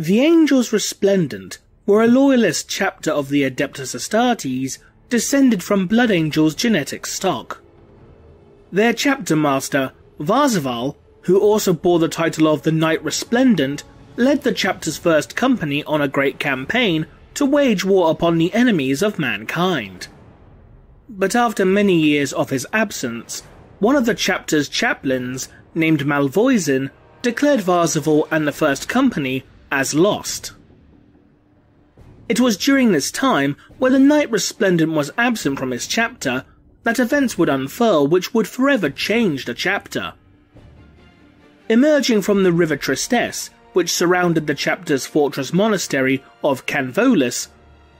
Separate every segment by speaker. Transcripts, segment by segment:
Speaker 1: The Angels Resplendent were a loyalist chapter of the Adeptus Astartes descended from Blood Angel's genetic stock. Their chapter master, Varzaval, who also bore the title of the Knight Resplendent, led the chapter's first company on a great campaign to wage war upon the enemies of mankind. But after many years of his absence, one of the chapter's chaplains, named Malvoisin, declared Varzaval and the first company as lost. It was during this time, where the Knight Resplendent was absent from his chapter, that events would unfurl which would forever change the chapter. Emerging from the River Tristesse, which surrounded the chapter's fortress monastery of Canvolis,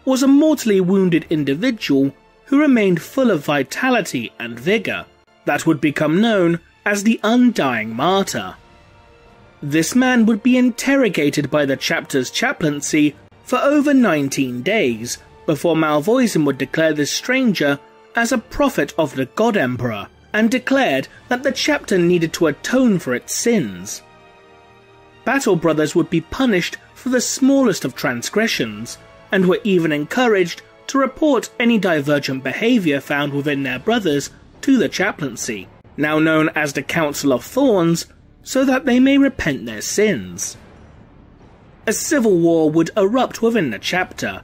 Speaker 1: was a mortally wounded individual who remained full of vitality and vigour, that would become known as the Undying Martyr. This man would be interrogated by the chapter's chaplaincy for over 19 days, before Malvoisin would declare this stranger as a prophet of the God Emperor, and declared that the chapter needed to atone for its sins. Battle Brothers would be punished for the smallest of transgressions, and were even encouraged to report any divergent behaviour found within their brothers to the chaplaincy, now known as the Council of Thorns, so that they may repent their sins. A civil war would erupt within the chapter,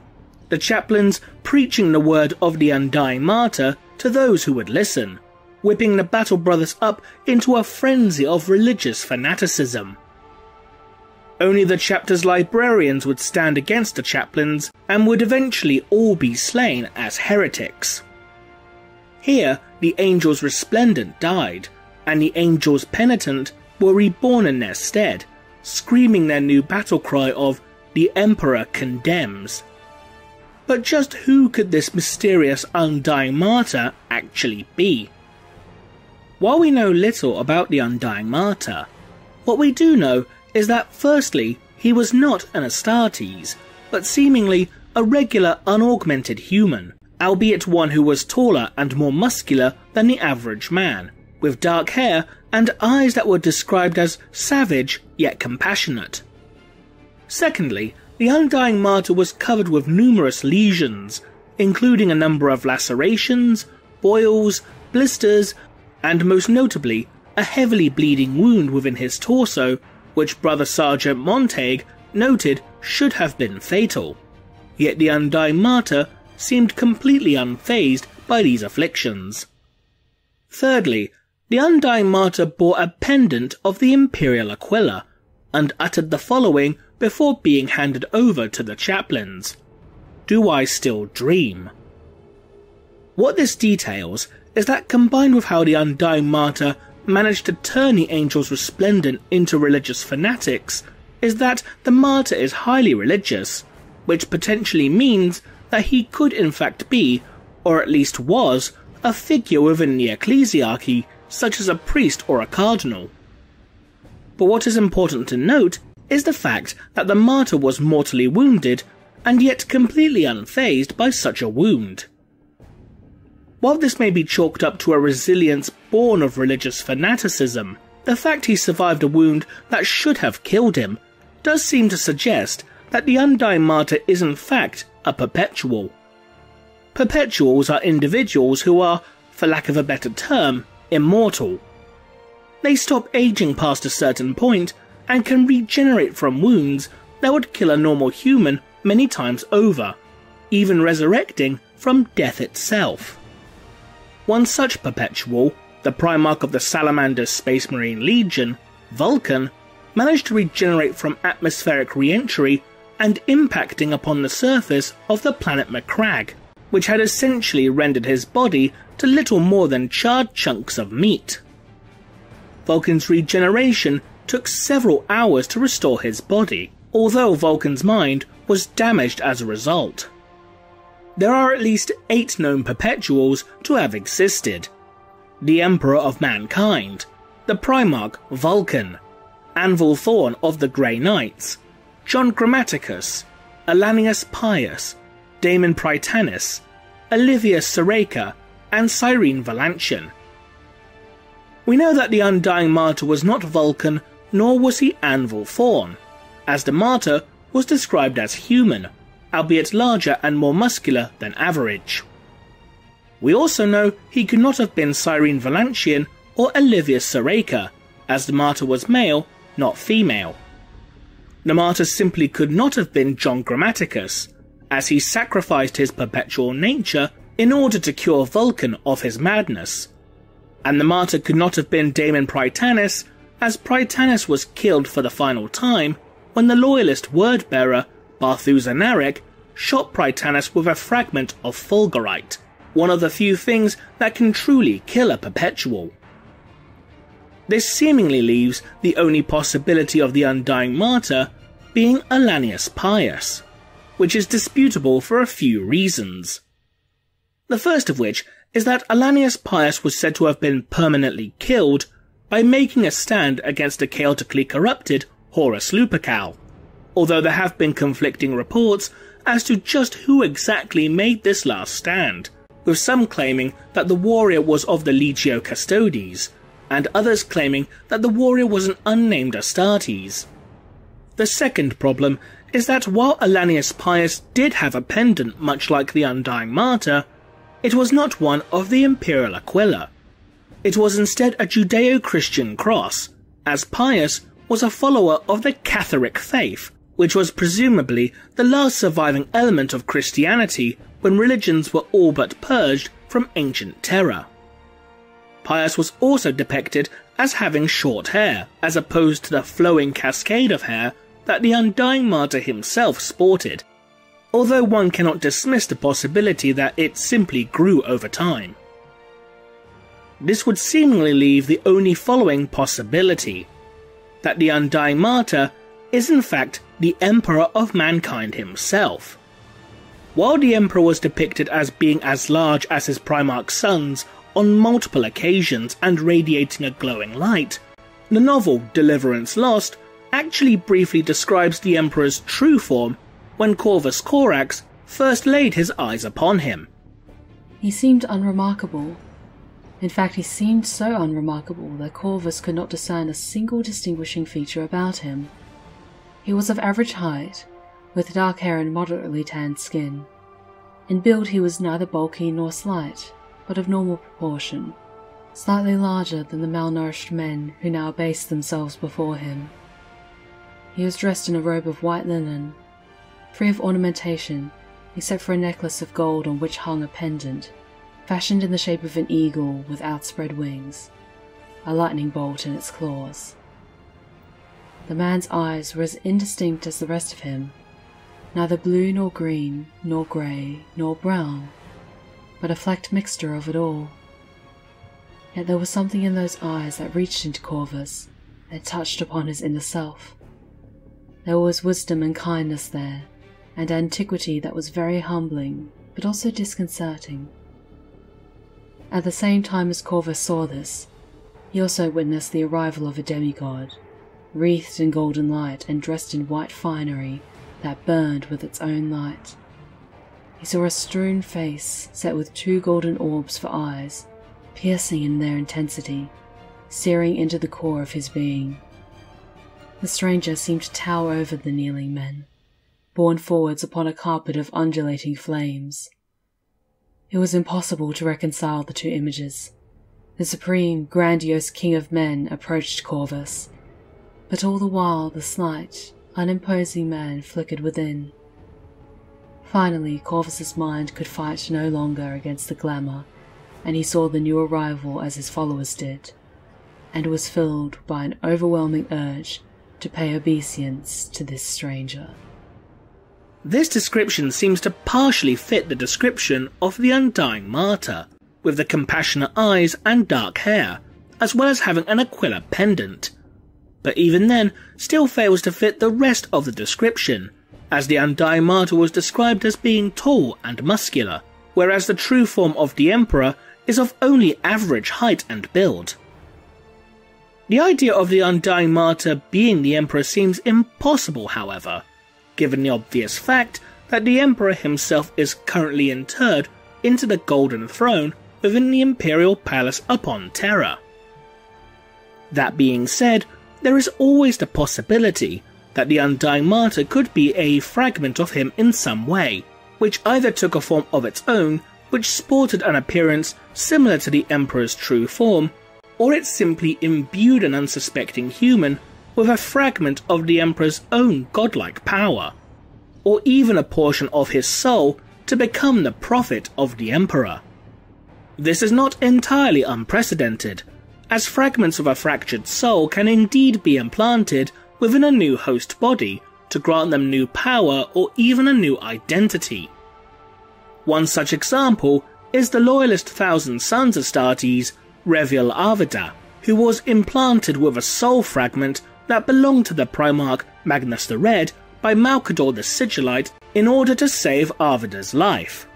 Speaker 1: the chaplains preaching the word of the Undying Martyr to those who would listen, whipping the Battle Brothers up into a frenzy of religious fanaticism. Only the chapter's librarians would stand against the chaplains and would eventually all be slain as heretics. Here, the Angels Resplendent died, and the Angels Penitent were reborn in their stead, screaming their new battle cry of "The Emperor condemns." But just who could this mysterious Undying Martyr actually be? While we know little about the Undying Martyr, what we do know is that firstly, he was not an Astartes, but seemingly a regular unaugmented human, albeit one who was taller and more muscular than the average man, with dark hair and eyes that were described as savage yet compassionate. Secondly, the Undying Martyr was covered with numerous lesions, including a number of lacerations, boils, blisters, and most notably, a heavily bleeding wound within his torso, which Brother Sergeant Montague noted should have been fatal. Yet the Undying Martyr seemed completely unfazed by these afflictions. Thirdly, the Undying Martyr bore a pendant of the Imperial Aquila, and uttered the following before being handed over to the chaplains: "Do I still dream?" What this details is that, combined with how the Undying Martyr managed to turn the Angels Resplendent into religious fanatics, is that the Martyr is highly religious, which potentially means that he could in fact be, or at least was, a figure within the ecclesiarchy, such as a priest or a cardinal. But what is important to note is the fact that the Martyr was mortally wounded, and yet completely unfazed by such a wound. While this may be chalked up to a resilience born of religious fanaticism, the fact he survived a wound that should have killed him does seem to suggest that the Undying Martyr is in fact a perpetual. Perpetuals are individuals who are, for lack of a better term, immortal. They stop aging past a certain point and can regenerate from wounds that would kill a normal human many times over, even resurrecting from death itself. One such perpetual, the Primarch of the Salamander's Space Marine Legion, Vulcan, managed to regenerate from atmospheric re-entry and impacting upon the surface of the planet Macragge, which had essentially rendered his body to little more than charred chunks of meat. Vulcan's regeneration took several hours to restore his body, although Vulcan's mind was damaged as a result. There are at least 8 known perpetuals to have existed: the Emperor of Mankind, the Primarch Vulcan, Anvil Thorn of the Grey Knights, John Grammaticus, Alanius Pius, Damon Prytanis, Olivia Soreka, and Cyrene Valantian. We know that the Undying Martyr was not Vulcan, nor was he Anvil Thorn, as the Martyr was described as human, albeit larger and more muscular than average. We also know he could not have been Cyrene Valencian or Olivius Saraca, as the Martyr was male, not female. The Martyr simply could not have been John Grammaticus, as he sacrificed his perpetual nature in order to cure Vulcan of his madness. And the Martyr could not have been Damon Prytanis, as Prytanis was killed for the final time when the loyalist word-bearer Barthusanarik shot Prytanis with a fragment of fulgurite, one of the few things that can truly kill a perpetual. This seemingly leaves the only possibility of the Undying Martyr being Alanius Pius, which is disputable for a few reasons. The first of which is that Alanius Pius was said to have been permanently killed by making a stand against a chaotically corrupted Horus Lupercal, although there have been conflicting reports as to just who exactly made this last stand, with some claiming that the warrior was of the Legio Custodes, and others claiming that the warrior was an unnamed Astartes. The second problem is that while Alanius Pius did have a pendant much like the Undying Martyr, it was not one of the Imperial Aquila. It was instead a Judeo-Christian cross, as Pius was a follower of the Catheric faith, which was presumably the last surviving element of Christianity when religions were all but purged from ancient terror. Pius was also depicted as having short hair, as opposed to the flowing cascade of hair that the Undying Martyr himself sported, although one cannot dismiss the possibility that it simply grew over time. This would seemingly leave the only following possibility, that the Undying Martyr is in fact the Emperor of Mankind himself. While the Emperor was depicted as being as large as his Primarch sons on multiple occasions and radiating a glowing light, the novel Deliverance Lost actually briefly describes the Emperor's true form when Corvus Corax first laid his eyes upon him.
Speaker 2: He seemed unremarkable. In fact, he seemed so unremarkable that Corvus could not discern a single distinguishing feature about him. He was of average height, with dark hair and moderately tanned skin. In build he was neither bulky nor slight, but of normal proportion, slightly larger than the malnourished men who now abased themselves before him. He was dressed in a robe of white linen, free of ornamentation except for a necklace of gold on which hung a pendant, fashioned in the shape of an eagle with outspread wings, a lightning bolt in its claws. The man's eyes were as indistinct as the rest of him, neither blue nor green, nor grey, nor brown, but a flecked mixture of it all. Yet there was something in those eyes that reached into Corvus and touched upon his inner self. There was wisdom and kindness there, and antiquity that was very humbling, but also disconcerting. At the same time as Corvus saw this, he also witnessed the arrival of a demigod, wreathed in golden light and dressed in white finery that burned with its own light. He saw a strewn face set with two golden orbs for eyes, piercing in their intensity, searing into the core of his being. The stranger seemed to tower over the kneeling men, borne forwards upon a carpet of undulating flames. It was impossible to reconcile the two images. The supreme, grandiose king of men approached Corvus, but all the while the slight, unimposing man flickered within. Finally, Corvus's mind could fight no longer against the glamour, and he saw the new arrival as his followers did, and was filled by an overwhelming urge to pay obeisance to this stranger.
Speaker 1: This description seems to partially fit the description of the Undying Martyr, with the compassionate eyes and dark hair, as well as having an Aquila pendant. But even then, still fails to fit the rest of the description, as the Undying Martyr was described as being tall and muscular, whereas the true form of the Emperor is of only average height and build. The idea of the Undying Martyr being the Emperor seems impossible, however, given the obvious fact that the Emperor himself is currently interred into the Golden Throne within the Imperial Palace upon Terra. That being said, there is always the possibility that the Undying Martyr could be a fragment of him in some way, which either took a form of its own, which sported an appearance similar to the Emperor's true form, or it simply imbued an unsuspecting human with a fragment of the Emperor's own godlike power, or even a portion of his soul to become the prophet of the Emperor. This is not entirely unprecedented, as fragments of a fractured soul can indeed be implanted within a new host body to grant them new power or even a new identity. One such example is the loyalist Thousand Sons Astartes, Reviel Arvida, who was implanted with a soul fragment that belonged to the Primarch Magnus the Red by Malcador the Sigillite in order to save Arvida's life.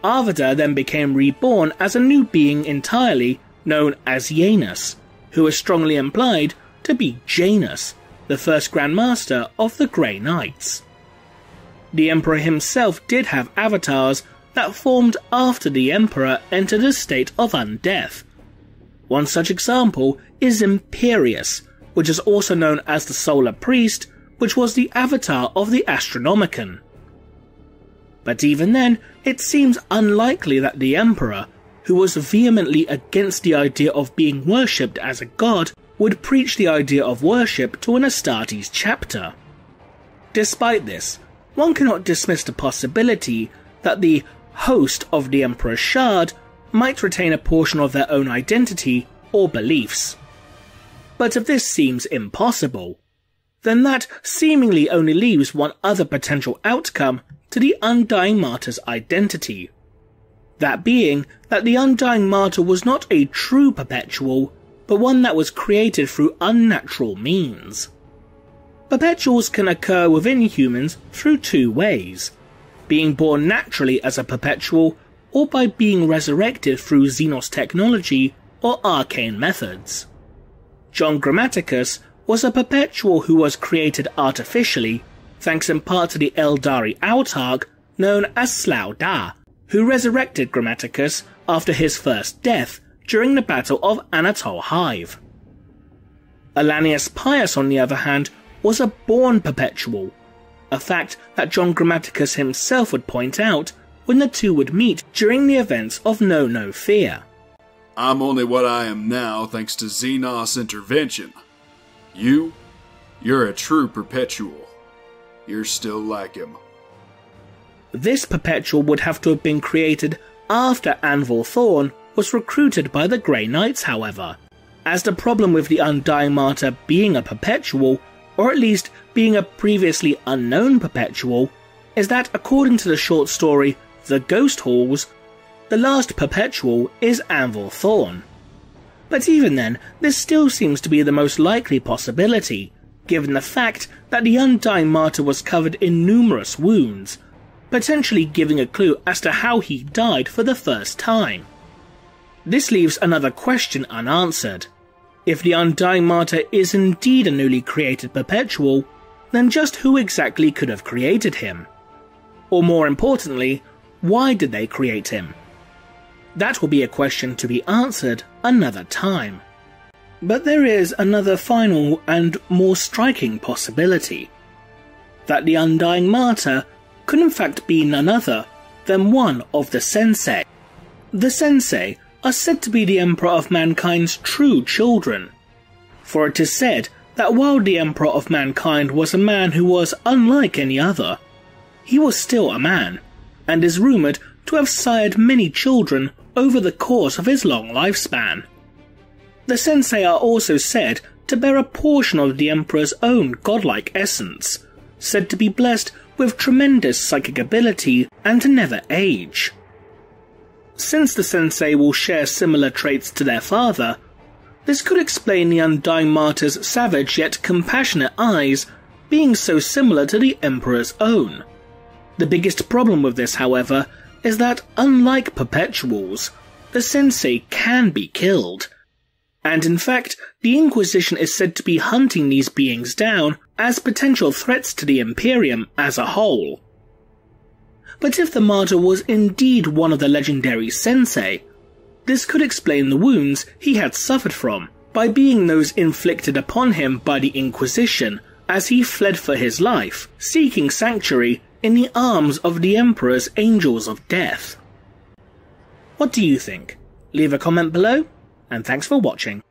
Speaker 1: Arvida then became reborn as a new being entirely, known as Janus, who is strongly implied to be Janus, the first Grand Master of the Grey Knights. The Emperor himself did have avatars that formed after the Emperor entered a state of undeath. One such example is Imperius, which is also known as the Solar Priest, which was the avatar of the Astronomicon. But even then, it seems unlikely that the Emperor, who was vehemently against the idea of being worshipped as a god, would preach the idea of worship to an Astartes chapter. Despite this, one cannot dismiss the possibility that the host of the Emperor's shard might retain a portion of their own identity or beliefs. But if this seems impossible, then that seemingly only leaves one other potential outcome to the Undying Martyr's identity. That being that the Undying Martyr was not a true perpetual, but one that was created through unnatural means. Perpetuals can occur within humans through two ways: being born naturally as a perpetual, or by being resurrected through Xenos technology or arcane methods. John Grammaticus was a perpetual who was created artificially, thanks in part to the Eldari Autarch known as Slough Da, who resurrected Grammaticus after his first death during the Battle of Anatole Hive. Alanius Pius, on the other hand, was a born perpetual, a fact that John Grammaticus himself would point out when the two would meet during the events of Know No Fear.
Speaker 3: I'm only what I am now thanks to Xenos intervention. You're a true perpetual. You're still like him.
Speaker 1: This perpetual would have to have been created after Anvil Thorn was recruited by the Grey Knights, however, as the problem with the Undying Martyr being a perpetual, or at least being a previously unknown perpetual, is that according to the short story The Ghost Halls, the last perpetual is Anvil Thorn. But even then, this still seems to be the most likely possibility, given the fact that the Undying Martyr was covered in numerous wounds, potentially giving a clue as to how he died for the first time. This leaves another question unanswered. If the Undying Martyr is indeed a newly created perpetual, then just who exactly could have created him? Or more importantly, why did they create him? That will be a question to be answered another time. But there is another final and more striking possibility. That the Undying Martyr could in fact be none other than one of the Sensei. The Sensei are said to be the Emperor of Mankind's true children, for it is said that while the Emperor of Mankind was a man who was unlike any other, he was still a man, and is rumoured to have sired many children over the course of his long lifespan. The Sensei are also said to bear a portion of the Emperor's own godlike essence, said to be blessed with tremendous psychic ability and to never age. Since the Sensei will share similar traits to their father, this could explain the Undying Martyr's savage yet compassionate eyes being so similar to the Emperor's own. The biggest problem with this, however, is that unlike perpetuals, the Sensei can be killed, and in fact the Inquisition is said to be hunting these beings down as potential threats to the Imperium as a whole. But if the Martyr was indeed one of the legendary Sensei, this could explain the wounds he had suffered from, by being those inflicted upon him by the Inquisition as he fled for his life, seeking sanctuary in the arms of the Emperor's Angels of Death. What do you think? Leave a comment below, and thanks for watching.